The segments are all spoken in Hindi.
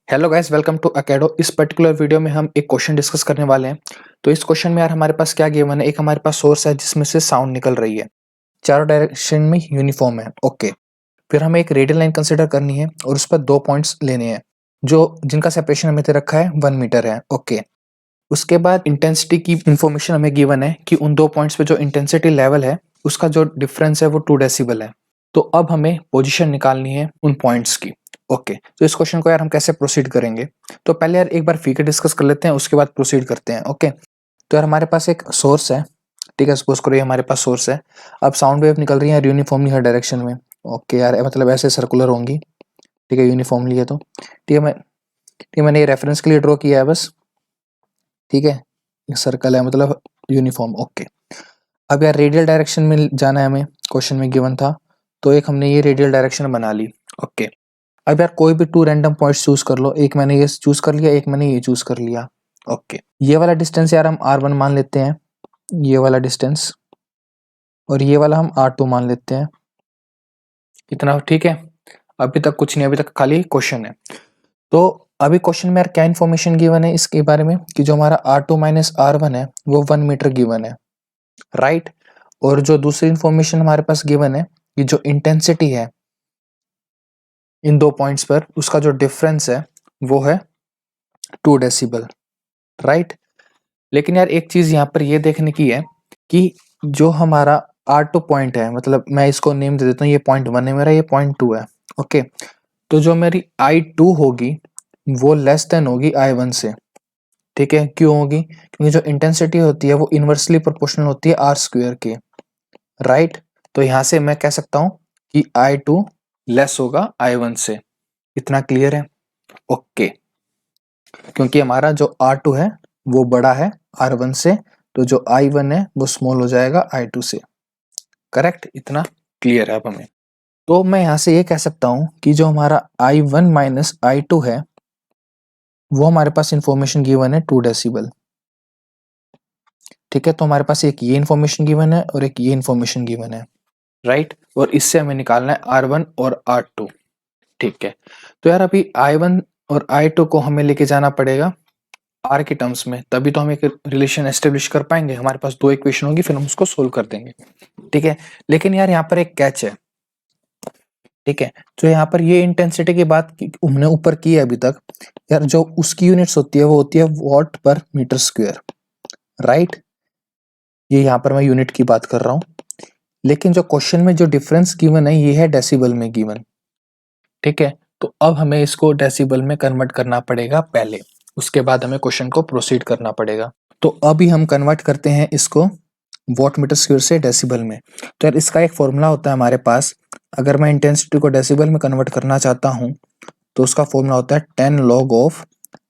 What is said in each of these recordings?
Hello guys, welcome to Akedo. इस पर्टिकुलर वीडियो में हम एक क्वेश्चन डिस्कस करने वाले हैं। तो इस क्वेश्चन में यार हमारे पास क्या गिवन है, एक हमारे पास सोर्स है जिसमें से साउंड निकल रही है, चारों डायरेक्शन में यूनिफॉर्म है। ओके, फिर हमें एक रेडियल लाइन कंसिडर करनी है और उस पर 2 पॉइंट्स लेने हैं जो जिनका सेपरेशन हमें दे रखा है 1 मीटर है। ओके, उसके बाद इंटेंसिटी की इंफॉर्मेशन हमें गिवन है कि उन 2 पॉइंट्स पे जो इंटेंसिटी लेवल है उसका जो डिफरेंस है वो 2 डेसिबल है। तो अब हमें पोजीशन निकालनी है उन पॉइंट्स की। ओके, तो इस क्वेश्चन को यार हम कैसे प्रोसीड करेंगे, तो पहले यार एक बार फिगर डिस्कस कर लेते हैं, उसके बाद प्रोसीड करते हैं। ओके, तो यार हमारे पास एक सोर्स है, ठीक है, सपोज करो ये हमारे पास सोर्स है। अब साउंड वेव निकल रही है यूनिफॉर्मली हर डायरेक्शन में। ओके यार, मतलब ऐसे सर्कुलर होंगी, ठीक है, यूनिफॉर्मली है तो ठीक है। मैंने ये रेफरेंस के लिए ड्रॉ किया है बस, ठीक है, एक सर्कल है मतलब यूनिफॉर्म। ओके, अब यार रेडियल डायरेक्शन में जाना है हमें, क्वेश्चन में गिवन था, तो एक हमने ये रेडियल डायरेक्शन बना ली। ओके, अब यार कोई भी 2 रैंडम पॉइंट्स चूज कर लो, एक मैंने ये चूज कर लिया, एक मैंने ये चूज कर लिया। ओके, ये वाला डिस्टेंस यार हम r1 मान लेते हैं, ये वाला डिस्टेंस, और ये वाला हम r2 मान लेते हैं। इतना ठीक है, अभी तक कुछ नहीं, अभी तक खाली क्वेश्चन है। तो अभी क्वेश्चन में यार क्या इन्फॉर्मेशन गिवन है इसके बारे में कि जो हमारा r2 माइनस r1 है वो 1 मीटर गिवन है, राइट। और जो दूसरी इंफॉर्मेशन हमारे पास गिवन है कि जो इंटेंसिटी है इन 2 पॉइंट्स पर उसका जो डिफरेंस है वो है 2 डेसिबल, राइट। लेकिन यार एक चीज यहाँ पर ये देखने की है कि जो हमारा R2 पॉइंट है, मतलब मैं इसको नेम दे देता हूँ, ये पॉइंट 1 है मेरा, ये पॉइंट 2 है। ओके, तो जो मेरी I2 होगी वो लेस देन होगी I1 से, ठीक है। क्यों होगी? क्योंकि जो इंटेंसिटी होती है वो इनवर्सली प्रोपोर्शनल होती है R स्क्वायर के, राइट। तो यहाँ से मैं कह सकता हूँ कि I2 लेस होगा I1 से। इतना क्लियर है? ओके, क्योंकि हमारा जो R2 है वो बड़ा है R1 से, तो जो I1 है वो स्मॉल हो जाएगा I2 से। करेक्ट, इतना क्लियर है अब हमें। तो मैं यहाँ से ये कह सकता हूँ कि जो हमारा I1 माइनस I2 है वो हमारे पास इंफॉर्मेशन गिवन है 2 डेसिबल, ठीक है। तो हमारे पास एक ये इंफॉर्मेशन गिवन है और एक ये इंफॉर्मेशन गिवन है, राइट। और इससे हमें निकालना है R1 और R2, ठीक है। तो यार अभी I1 और I2 को हमें लेके जाना पड़ेगा आर के टर्म्स में, तभी तो हम एक रिलेशन एस्टेब्लिश कर पाएंगे। हमारे पास 2 इक्वेशन होगी, फिर हम उसको सोल्व कर देंगे, ठीक है। लेकिन यार यहाँ पर एक कैच है, ठीक है। तो यहाँ पर ये इंटेंसिटी की बात हमने ऊपर की है अभी तक, यार जो उसकी यूनिट्स होती है वो होती है वॉट पर मीटर स्क्वायर, राइट। ये यहाँ पर मैं यूनिट की बात कर रहा हूँ, लेकिन जो क्वेश्चन में जो डिफरेंस गिवन है ये है डेसिबल में गिवन, ठीक है। तो अब हमें इसको डेसिबल में कन्वर्ट करना पड़ेगा पहले, उसके बाद हमें क्वेश्चन को प्रोसीड करना पड़ेगा। तो अभी हम कन्वर्ट करते हैं इसको वॉट मीटर स्क्वायर से डेसिबल में। तो यार इसका एक फॉर्मूला होता है हमारे पास, अगर मैं इंटेंसिटी को डेसिबल में कन्वर्ट करना चाहता हूँ तो उसका फॉर्मूला होता है 10 log of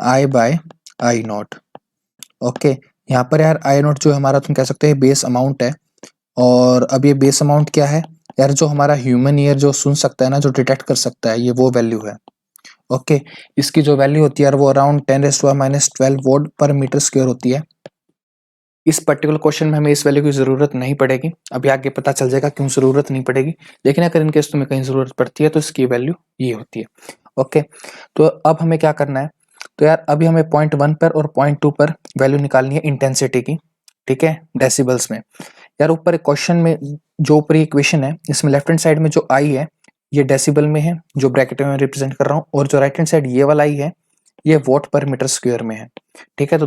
I by I naught. Okay, यहाँ पर यार आई नॉट जो हमारा तुम कह सकते हैं बेस अमाउंट है, और अब ये बेस अमाउंट क्या है यार, जो हमारा ह्यूमन ईयर जो सुन सकता है ना, जो डिटेक्ट कर सकता है, ये वो वैल्यू है। ओके, इसकी जो वैल्यू होती है यार वो अराउंड 10⁻⁻12 वॉट पर मीटर स्क्वायर होती है। इस पर्टिकुलर क्वेश्चन में हमें इस वैल्यू की जरूरत नहीं पड़ेगी, अभी आगे पता चल जाएगा क्यों जरूरत नहीं पड़ेगी, लेकिन अगर इनकेस तुम्हें कहीं जरूरत पड़ती है तो इसकी वैल्यू ये होती है। ओके, तो अब हमें क्या करना है, तो यार अभी हमें पॉइंट 1 पर और पॉइंट 2 पर वैल्यू निकालनी है इंटेंसिटी की, ठीक है, डेसिबल्स में। यार ऊपर एक क्वेश्चन में जो ऊपर इक्वेशन है इसमें लेफ्ट हैंड साइड में जो आई है ये डेसिबल में है, जो ब्रैकेट में रिप्रेजेंट कर रहा हूँ, और जो राइट हैंड साइड ये वाला आई है ये वॉट पर मीटर स्क्वायर में है, ठीक है। तो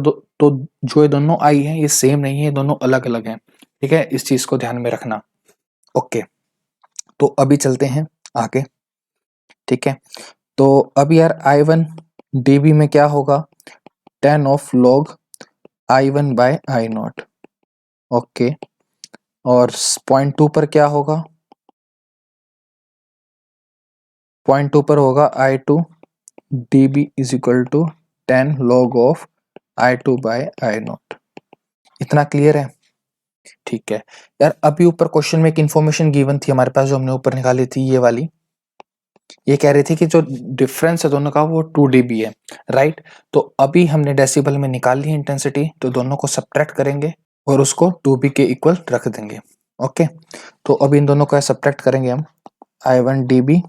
जो ये दोनों आई है ये सेम नहीं है, दोनों अलग अलग हैं, ठीक है, इस चीज को ध्यान में रखना। ओके, तो अभी चलते हैं आगे, ठीक है। तो अब यार I1 dB में क्या होगा, 10 of log I1 by I naught. Okay, और पॉइंट 2 पर क्या होगा, पॉइंट 2 पर होगा I2 dB is equal to 10 log of I2 by I naught. इतना क्लियर है? ठीक है यार, अभी ऊपर क्वेश्चन में एक इन्फॉर्मेशन गिवन थी हमारे पास जो हमने ऊपर निकाली थी, ये वाली, ये कह रही थी कि जो डिफरेंस है दोनों का वो 2 dB है, राइट। तो अभी हमने डेसिबल में निकाल ली इंटेंसिटी, तो दोनों को सब्ट्रैक्ट करेंगे और उसको 2B के इक्वल रख देंगे। ओके, तो अभी इन दोनों को सब्ट्रैक्ट करेंगे हम, I1 dB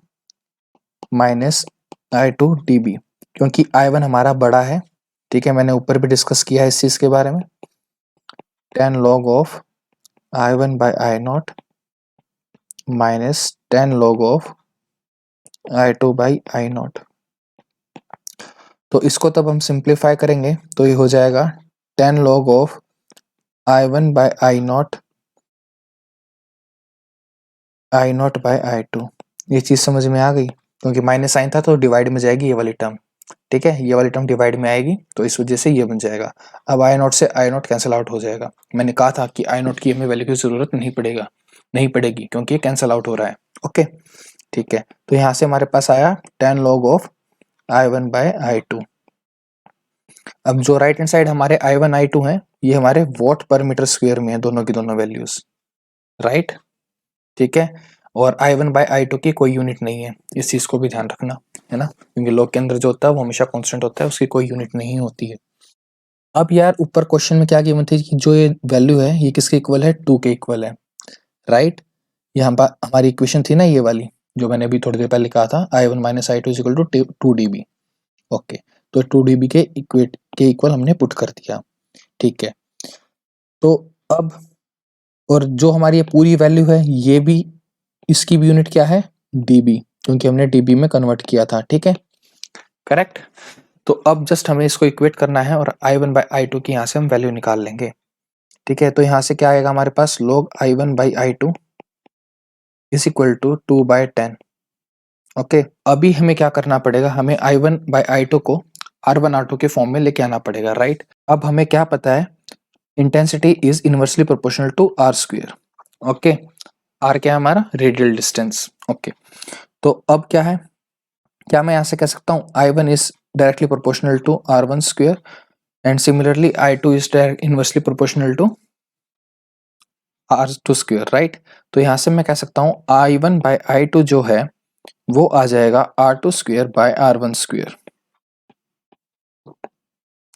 minus I2 dB, क्योंकि I1 हमारा बड़ा है, ठीक है, मैंने ऊपर भी डिस्कस किया है इस चीज के बारे में। 10 log of I1 by I0 minus 10 log of I2 by I0। तो इसको तब हम सिंप्लीफाई करेंगे तो ये हो जाएगा 10 log of I1 by I0 by I2। ये चीज समझ में आ गई, क्योंकि माइनस साइन था तो डिवाइड में जाएगी ये वाली टर्म, ठीक है, ये वाली टर्म डिवाइड में आएगी तो इस वजह से ये बन जाएगा। अब I0 से I0 कैंसिल आउट हो जाएगा। मैंने कहा था कि I0 की हमें वैल्यू की जरूरत नहीं पड़ेगी क्योंकि ये कैंसिल आउट हो रहा है। ओके, ठीक है, तो यहाँ से हमारे पास आया 10 log of I1 by I2। अब जो राइट हैंड साइड हमारे I1 I2 हैं, ये हमारे वॉट पर मीटर स्क्वायर में है, दोनों की दोनों वैल्यूज, राइट, ठीक है। और I1 by I2 की कोई यूनिट नहीं है, इस चीज को भी ध्यान रखना, है ना, क्योंकि लॉग के अंदर जो होता है वो हमेशा कांस्टेंट होता है, उसकी कोई यूनिट नहीं होती है। अब यार ऊपर क्वेश्चन में क्या गिवन थी कि जो ये वैल्यू है ये किसके इक्वल है, 2 के इक्वल है, राइट। ये हमारी इक्वेशन थी ना ये वाली, जो मैंने अभी थोड़ी देर पहले कहा था, I1 minus I2 equal to 2 dB। Okay, तो 2 dB के इक्वल हमने पुट कर दिया, ठीक है। तो अब और जो हमारी ये पूरी वैल्यू है ये भी, इसकी भी यूनिट क्या है, dB, क्योंकि हमने dB में कन्वर्ट किया था, ठीक है, करेक्ट। तो अब जस्ट हमें इसको इक्वेट करना है और I1 बाई I2 की यहाँ से हम वैल्यू निकाल लेंगे, ठीक है। तो यहाँ से क्या आएगा हमारे पास, log I1 by I2 is equal to 2 by 10। Okay, अभी हमें क्या करना पड़ेगा, हमें I1 बाई I2 को R1 R2 के फॉर्म में लेके आना पड़ेगा, राइट। अब हमें क्या पता है, intensity is inversely proportional to R square. Okay, R क्या है हमारा, रेडियल डिस्टेंस। ओके, तो अब क्या है, क्या मैं यहाँ से कह सकता हूँ I1 is directly proportional to R1 square and similarly I2 is inversely proportional to R2 square, right. तो यहाँ से मैं कह सकता हूँ I1 बाई I2 जो है वो आ जाएगा R2 square by R1 square,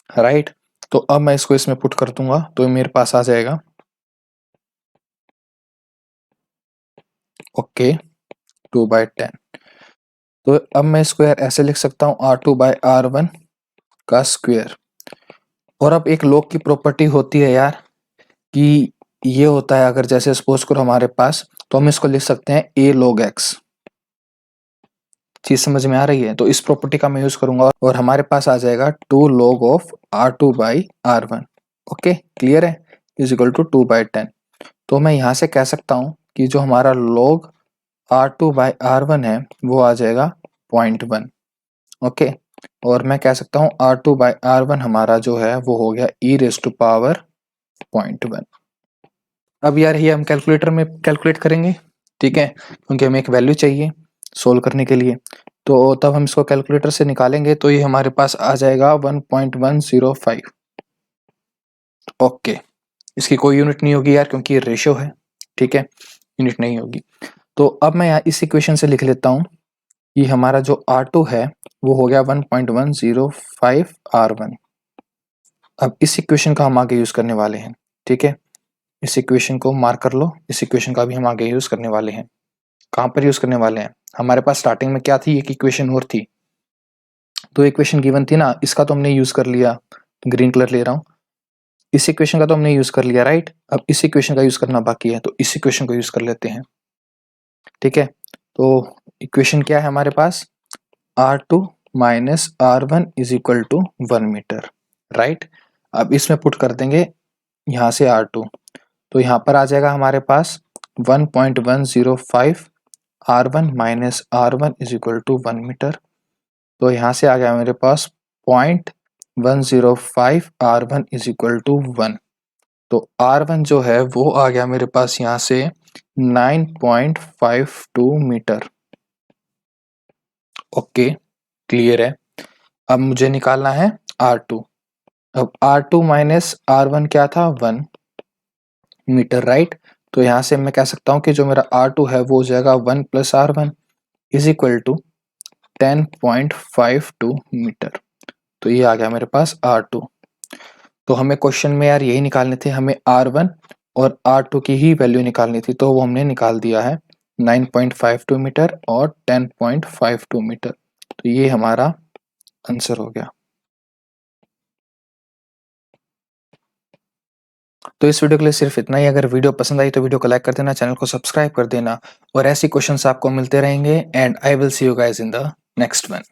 right. तो अब मैं इसको इसमें पुट कर दूंगा तो मेरे पास आ जाएगा, ओके, 2 बाई 10। तो अब मैं इसको यार ऐसे लिख सकता हूँ R2 बाय R1 का स्क्वायर। और अब एक लॉग की प्रॉपर्टी होती है यार कि ये होता है, अगर जैसे सपोज करो हमारे पास, तो हम इसको लिख सकते हैं A log x। चीज समझ में आ रही है, तो इस प्रॉपर्टी का मैं यूज करूंगा और हमारे पास आ जाएगा 2 log of R2 by R1। Okay, clear है, इज इक्वल टू 2 बाई 10। तो मैं यहाँ से कह सकता हूँ कि जो हमारा log R2 बाई R1 है वो आ जाएगा 0.1। ओके, और मैं कह सकता हूँ R2 बाई R1 हमारा जो है वो हो गया e रेज टू पावर 0.1। अब यार ये हम कैलकुलेटर में कैलकुलेट करेंगे, ठीक है, क्योंकि हमें एक वैल्यू चाहिए सोल्व करने के लिए। तो तब हम इसको कैलकुलेटर से निकालेंगे तो ये हमारे पास आ जाएगा 1.105। ओके, इसकी कोई यूनिट नहीं होगी यार क्योंकि ये रेशियो है, ठीक है, यूनिट नहीं होगी। तो अब मैं यहाँ इस इक्वेशन से लिख लेता हूँ कि हमारा जो R2 है वो हो गया 1.105 R1। अब इस इक्वेशन का हम आगे यूज करने वाले हैं, ठीक है, इस इक्वेशन को मार्क कर लो, इस इक्वेशन का भी हम आगे यूज करने वाले हैं। कहाँ पर यूज करने वाले हैं, हमारे पास स्टार्टिंग में क्या थी, एक इक्वेशन और थी, तो इक्वेशन गिवन थी ना, इसका तो हमने यूज कर लिया, ग्रीन कलर ले रहा हूँ, इस इक्वेशन का तो हमने यूज कर लिया, राइट। अब इस इक्वेशन का यूज करना बाकी है, तो इस इक्वेशन को यूज कर लेते हैं, ठीक है। तो इक्वेशन क्या है हमारे पास, R2 minus R1 is equal to 1 metre, right. अब इसमें पुट कर देंगे यहाँ से R2, तो यहाँ पर आ जाएगा हमारे पास 1.105 R1 minus R1 is equal to 1 metre. तो यहाँ से आ गया मेरे पास 0.105 R1 इज इक्वल टू 1। तो R1 जो है वो आ गया मेरे पास यहाँ से 9.52 मीटर। ओके, क्लियर है। अब मुझे निकालना है R2। अब R2 माइनस R1 क्या था, 1 मीटर, राइट। तो यहाँ से मैं कह सकता हूँ कि जो मेरा R2 है वो हो जाएगा 1 plus R1 is equal to 10.52 metre. तो ये आ गया मेरे पास R2। तो हमें क्वेश्चन में यार यही निकालने थे, हमें R1 और R2 की ही वैल्यू निकालनी थी, तो वो हमने निकाल दिया है 9.52 मीटर और 10.52 मीटर। तो ये हमारा आंसर हो गया। तो इस वीडियो के लिए सिर्फ इतना ही। अगर वीडियो पसंद आई तो वीडियो को लाइक कर देना, चैनल को सब्सक्राइब कर देना और ऐसी क्वेश्चंस आपको मिलते रहेंगे and I will see you guys in the next one.